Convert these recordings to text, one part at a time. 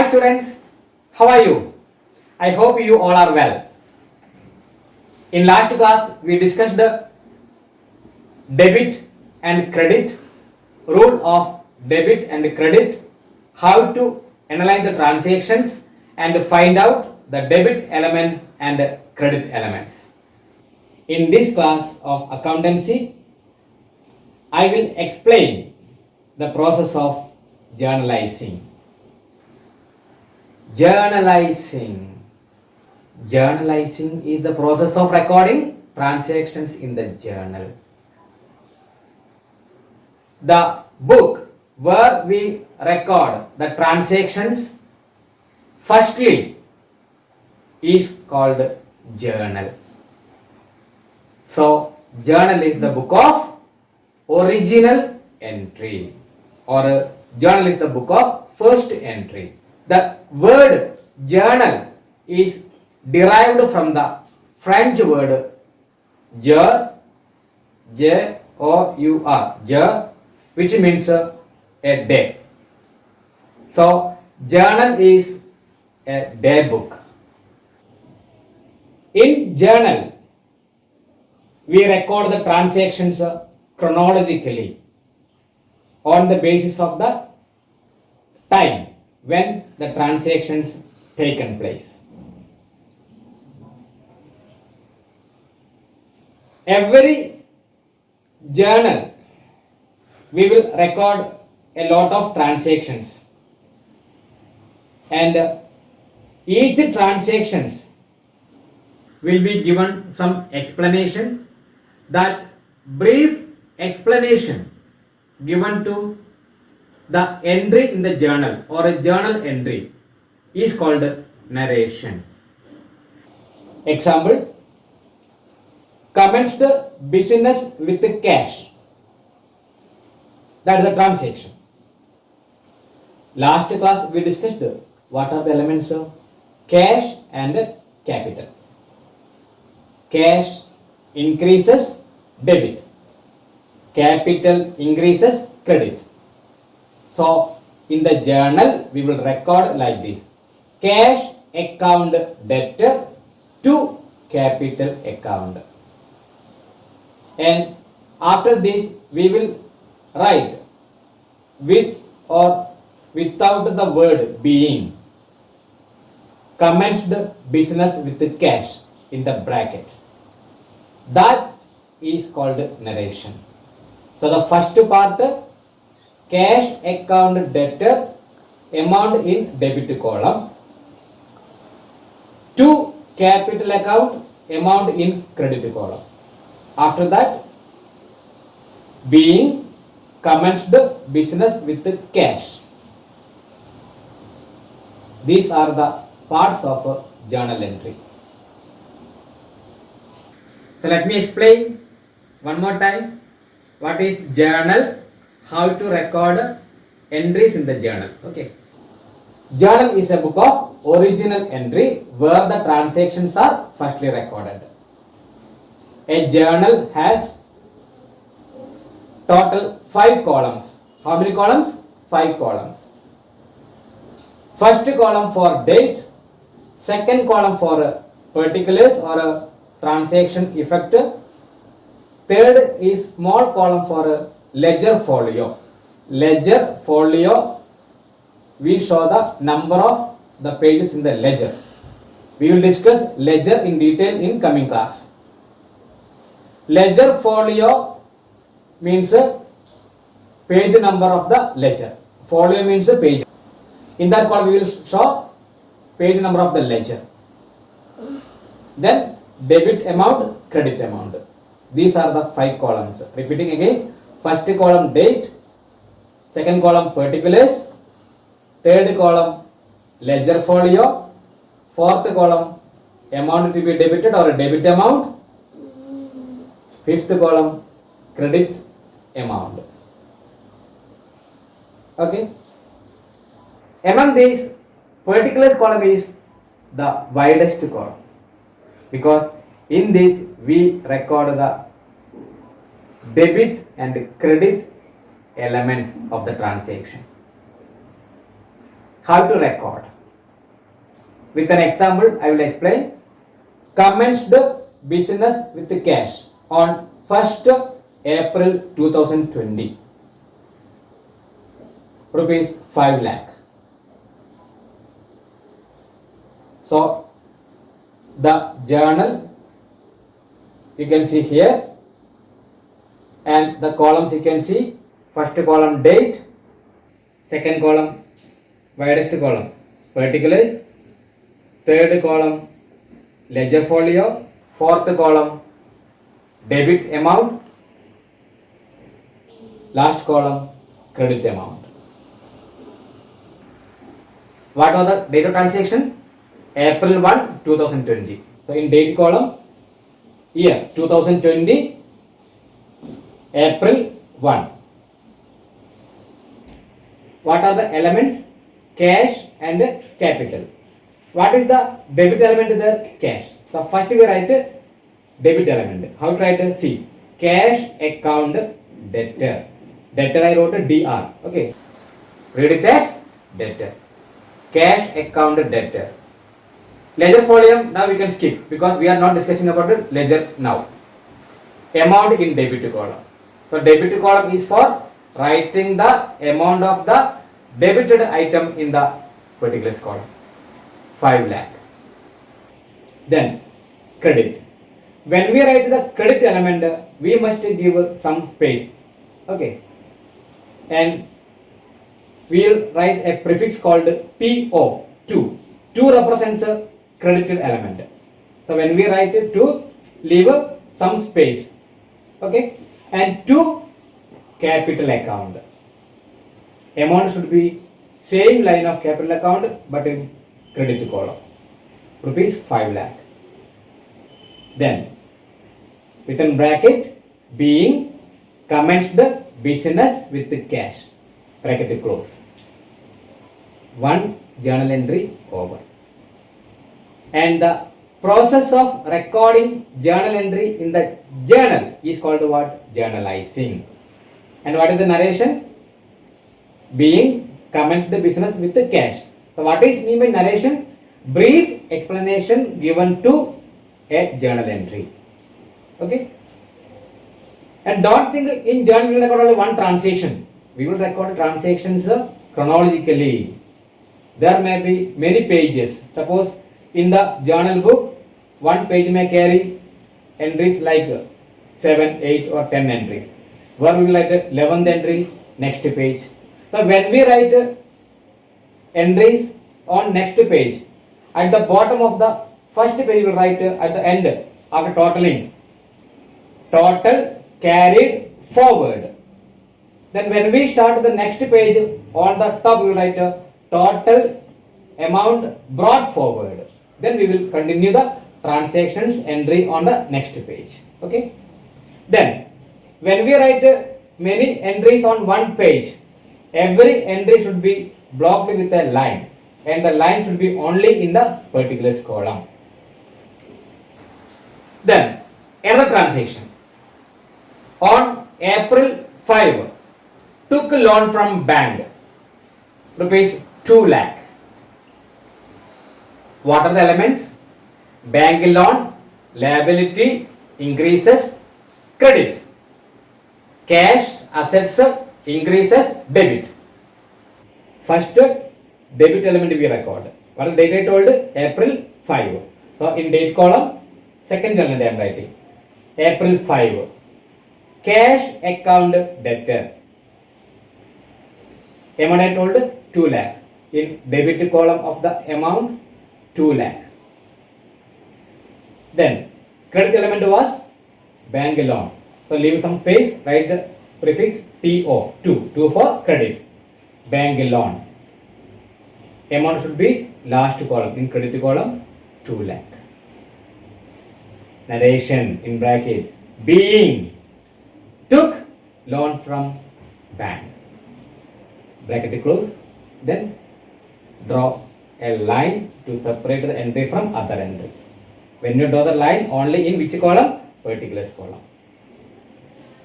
Hi students, how are you? I hope you all are well. In last class we discussed the debit and credit, rule of debit and credit, how to analyze the transactions and find out the debit elements and credit elements. In this class of accountancy, I will explain the process of journalizing. Journalizing is the process of recording transactions in the journal. The book where we record the transactions firstly is called journal. So, journal is the book of original entry, or journal is the book of first entry. The word journal is derived from the French word jour, J-O-U-R, jour, which means a day. So, journal is a day book. In journal, we record the transactions chronologically on the basis of the time when the transactions taken place. Every journal we will record a lot of transactions, and each transactions will be given some explanation. That brief explanation given to the entry in the journal or a journal entry is called narration. Example: commenced business with cash. That is the transaction. Last class we discussed what are the elements of cash and capital. Cash increases debit, capital increases credit. So in the journal we will record like this: cash account debtor to capital account, and after this we will write with or without the word being, commenced business with cash in the bracket. That is called narration. So the first part, cash account debtor, amount in debit column, to capital account, amount in credit column. After that, being, commenced business with cash. These are the parts of a journal entry. So let me explain one more time what is journal, how to record entries in the journal. Okay. Journal is a book of original entry where the transactions are firstly recorded. A journal has total 5 columns. How many columns? 5 columns. First column for date, second column for particulars or transaction effect, third is small column for ledger folio. Ledger folio, we show the number of the pages in the ledger. We will discuss ledger in detail in coming class. Ledger folio means page number of the ledger. Folio means page. In that column we will show page number of the ledger. Then debit amount, credit amount. These are the 5 columns. Repeating again: first column date, second column particulars, third column ledger folio, fourth column amount to be debited or debit amount, fifth column credit amount. Okay. Among these, particulars column is the widest column, because in this we record the debit and credit elements of the transaction. How to record? With an example, I will explain. Commenced business with cash on 1st April 2020. Rupees 5 lakh. So the journal you can see here, and the columns you can see. First column date, second column widest column particulars, third column ledger folio, fourth column debit amount, last column credit amount. What was the date of transaction? April 1, 2020. So in date column, year 2020, April 1. What are the elements? Cash and capital. What is the debit element there? Cash. So first we write debit element. How to write? See, cash account debtor. Debtor I wrote DR. Okay. Read it as debtor. Cash account debtor. Ledger folio now we can skip because we are not discussing about the ledger now. Amount in debit column. So debit column is for writing the amount of the debited item in the particular column. 5 lakh. Then credit. When we write the credit element, we must give some space. Okay. And we will write a prefix called TO. 2. 2 represents a credited element. So when we write it, to leave some space. Okay. And 2 capital account. Amount should be same line of capital account but in credit column. Rupees 5 lakh. Then within bracket, being commenced business with cash. Bracket close. 1 journal entry over. And the process of recording journal entry in the journal is called what? Journalizing. And what is the narration? Being commenced the business with the cash. So what is mean by narration? Brief explanation given to a journal entry. Okay. And don't think in journal we will record only one transaction. We will record transactions chronologically. There may be many pages. Suppose in the journal book, one page may carry entries like 7, 8 or 10 entries. Where we will write 11th entry, next page. So when we write entries on next page, at the bottom of the first page we will write at the end after totaling, total carried forward. Then when we start the next page, on the top we will write total amount brought forward. Then we will continue the transactions entry on the next page. Okay. Then when we write many entries on one page, every entry should be blocked with a line, and the line should be only in the particular column. Then another transaction. On April 5, took a loan from bank, rupees 2 lakh. What are the elements? Bank loan, liability increases, credit. Cash assets increases, debit. First debit element we record. What is date I told? April 5. So in date column, second journal I am writing. April 5. Cash account debtor. Amount I told 2 lakh. In debit column of the amount 2 lakh. Then credit element was bank loan. So leave some space, write the prefix TO, 2 for credit. Bank loan. Amount should be last column, in credit column 2 lakh. Narration in bracket, being took loan from bank. Bracket close. Then draw a line to separate the entry from other entry. When you draw the line, only in which column? Particulars column.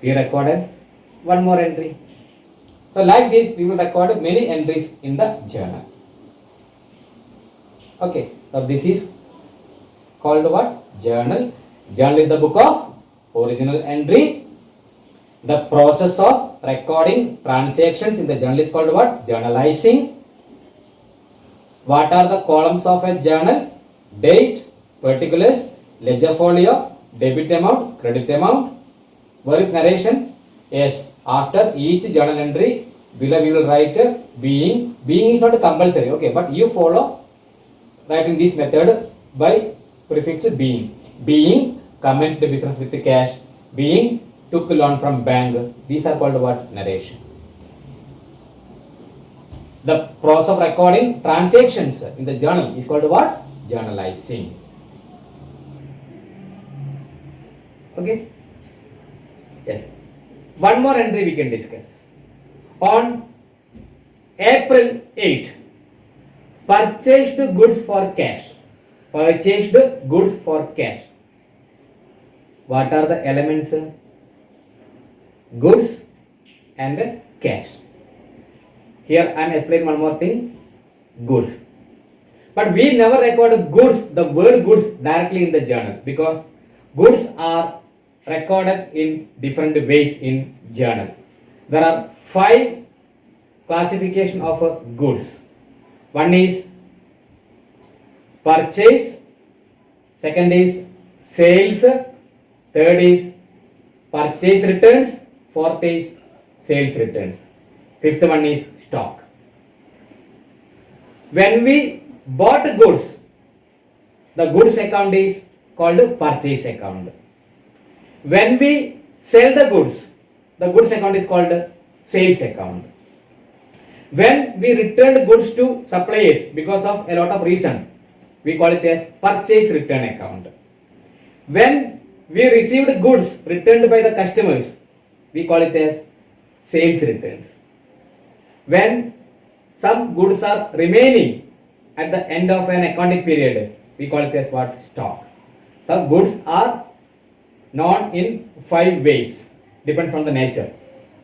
We recorded one more entry. So like this, we will record many entries in the journal. Okay. So this is called what? Journal. Journal is the book of original entry. The process of recording transactions in the journal is called what? Journalizing. What are the columns of a journal? Date, particulars, ledger folio, debit amount, credit amount. Where is narration? Yes, after each journal entry, below we will write being. Being is not compulsory, okay, but you follow writing this method by prefix being. Being commenced business with cash. Being took loan from bank. These are called what? Narration. The process of recording transactions in the journal is called what? Journalizing. Okay. Yes. One more entry we can discuss. On April 8, purchased goods for cash. Purchased goods for cash. What are the elements? Goods and cash. Here I am explaining one more thing. Goods. But we never record goods, the word goods directly in the journal, because goods are recorded in different ways in journal. There are 5 classification of goods. One is purchase, second is sales, third is purchase returns, fourth is sales returns, fifth one is stock. When we bought goods, the goods account is called purchase account. When we sell the goods account is called sales account. When we returned goods to suppliers because of a lot of reason, we call it as purchase return account. When we received goods returned by the customers, we call it as sales returns. When some goods are remaining at the end of an accounting period, we call it as what? Stock. So goods are known in 5 ways, depends on the nature.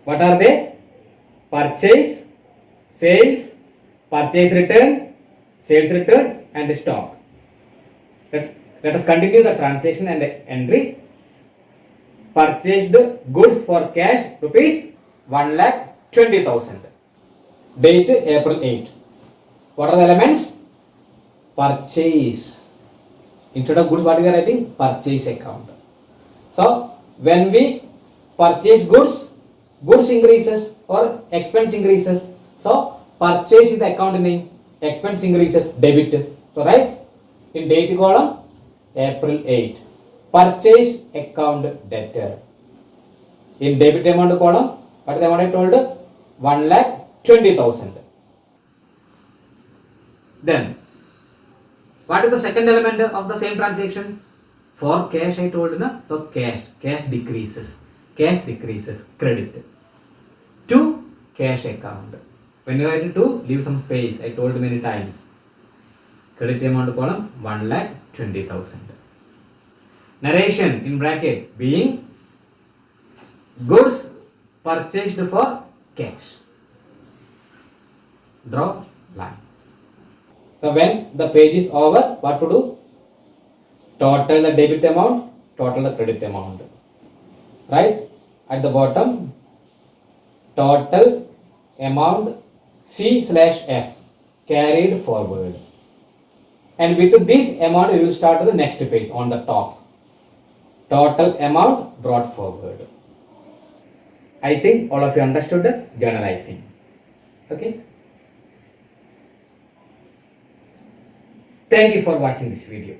What are they? Purchase, sales, purchase return, sales return, and stock. Let us continue the transaction and entry. Purchased goods for cash rupees 1,20,000. Date April 8. What are the elements? Purchase. Instead of goods, what we are writing? Purchase account. So when we purchase goods, goods increases or expense increases. So purchase is the account name, expense increases, debit. So right in date column, April 8. Purchase account debtor. In debit amount column, what is the amount I told? 1,20,000. Then what is the second element of the same transaction? For cash I told, na? So cash decreases. Cash decreases, credit. To cash account. When you write to, leave some space. I told many times. Credit amount column 1,20,000. Narration in bracket being goods purchased for cash. Draw line. So when the page is over, what to do? Total the debit amount, total the credit amount. Right? At the bottom, total amount C/F carried forward. And with this amount, we will start to the next page on the top. Total amount brought forward. I think all of you understood the journalizing. Okay. Thank you for watching this video.